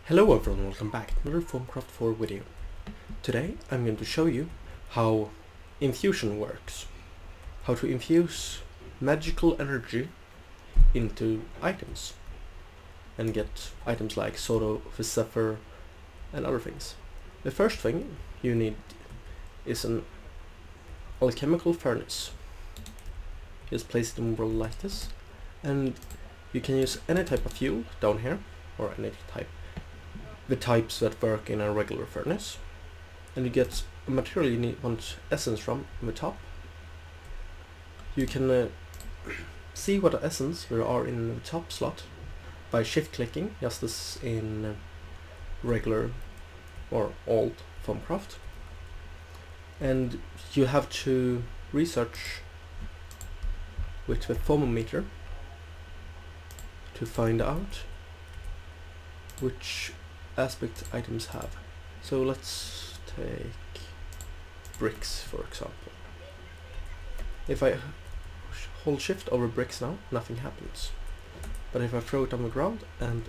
Hello everyone, welcome back to another Thaumcraft 4 video. Today I'm going to show you how infusion works. How to infuse magical energy into items and get items like Zautos, Zephyr and other things. The first thing you need is an Alchemical Furnace. Just place it in a world like this, and you can use any type of fuel down here, or any type. The types that work in a regular furnace, and you get a material you want essence from on the top. You can see what essence there are in the top slot by shift clicking, just as in regular or old Thaumcraft, and you have to research with the thermometer to find out which aspect items have. So let's take bricks for example. If I hold shift over bricks now, nothing happens. But if I throw it on the ground and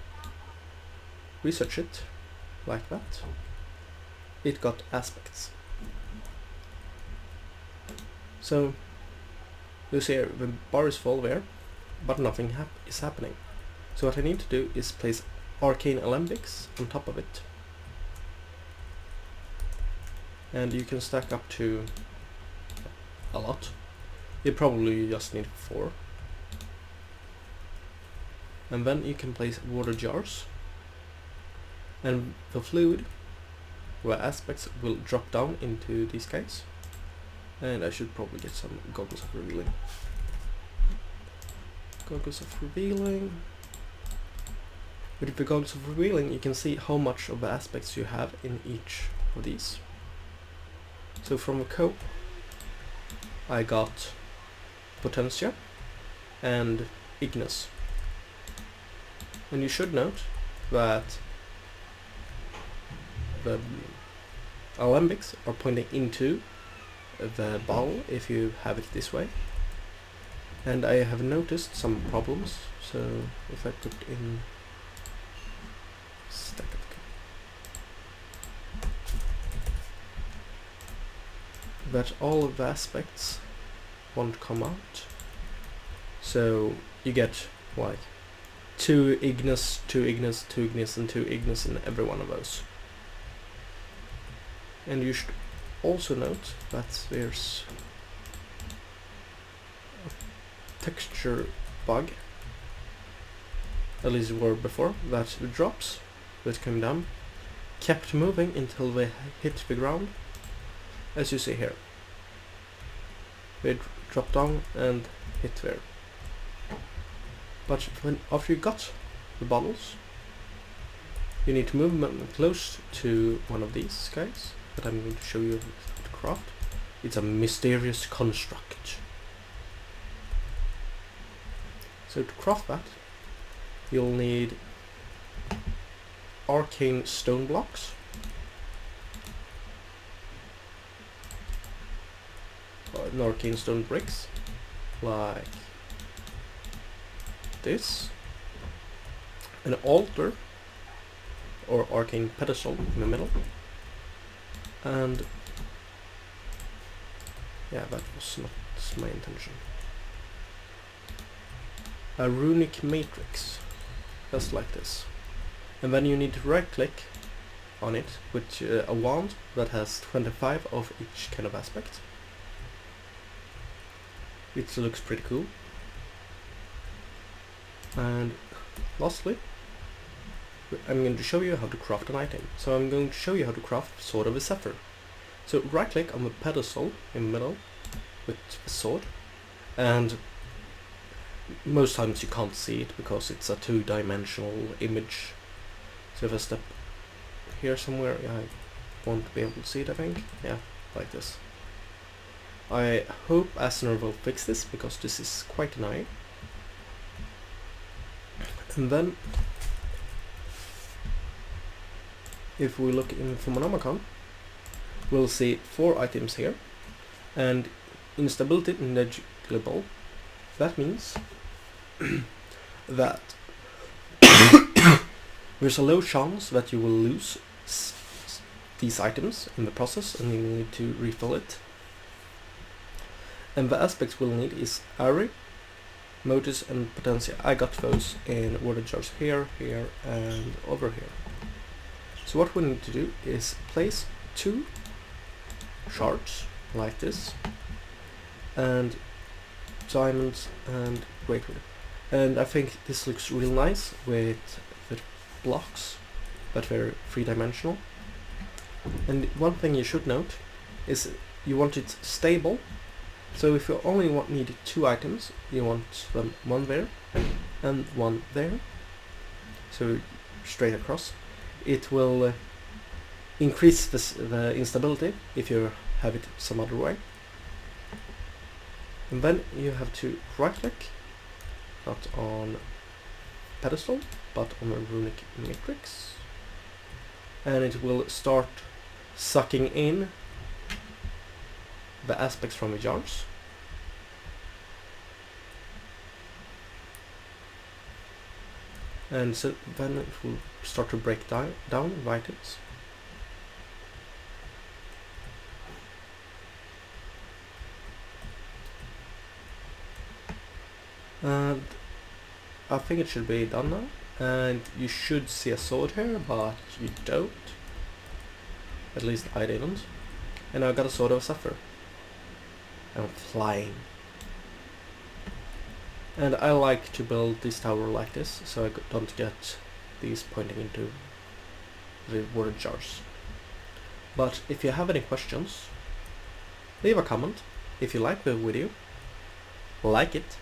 research it like that, it got aspects. So you see here, the bar is full there, but nothing is happening. So what I need to do is place arcane alembics on top of it, and you can stack up to a lot. You probably just need 4, and then you can place water jars, and the fluid where aspects will drop down into these guys. And I should probably get some goggles of revealing. Goggles of revealing. With the goggles of revealing, you can see how much of the aspects you have in each of these. So from the cope, I got Potentia and Ignis. And you should note that the alembics are pointing into the bottle if you have it this way. And I have noticed some problems, so if I put in stack of that all of the aspects won't come out. So you get like 2 Ignis, 2 Ignis, 2 Ignis and 2 Ignis in every one of those. And you should also note that there's a texture bug, at least it were before, that the drops that came down kept moving until they hit the ground, as you see here. They dropped down and hit there. But after you got the bottles, you need to move them close to one of these guys that I'm going to show you how to craft. It's a mysterious construct. So to craft that, you'll need arcane stone blocks, or arcane stone bricks, like this, an altar or arcane pedestal in the middle, and yeah, that was not my intention. A runic matrix, just like this. And then you need to right click on it with a wand that has 25 of each kind of aspect. It looks pretty cool. And lastly, I'm going to show you how to craft an item. So I'm going to show you how to craft Sword of a Zephyr. So right click on the pedestal in the middle with the sword, and most times you can't see it because it's a 2-dimensional image. So if I step here somewhere, I won't be able to see it, I think. Yeah, like this. I hope Asner will fix this, because this is quite annoying. And then, if we look in Phenomenon, we'll see 4 items here, and instability negligible. That means that There's a low chance that you will lose these items in the process and you will need to refill it. And the aspects we'll need is Ari, Motus and Potentia. I got those in water jars here, here and over here. So what we need to do is place 2 shards like this, and diamonds and greatwood. And I think this looks real nice with the blocks, but they're 3-dimensional. And one thing you should note is you want it stable. So if you only need 2 items, you want them one there and one there, so straight across. It will increase the instability if you have it some other way. And then you have to right click, not on pedestal, but on a runic matrix, and it will start sucking in the aspects from the jars. And so then it will start to break down the items. And I think it should be done now. And you should see a sword here, but you don't. At least I didn't. And I got a sword of Zephyr. I'm flying. And I like to build this tower like this, so I don't get these pointing into the water jars. But if you have any questions, leave a comment. If you like the video, like it.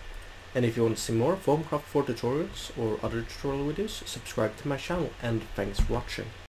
And if you want to see more Thaumcraft 4 tutorials or other tutorial videos, subscribe to my channel, and thanks for watching.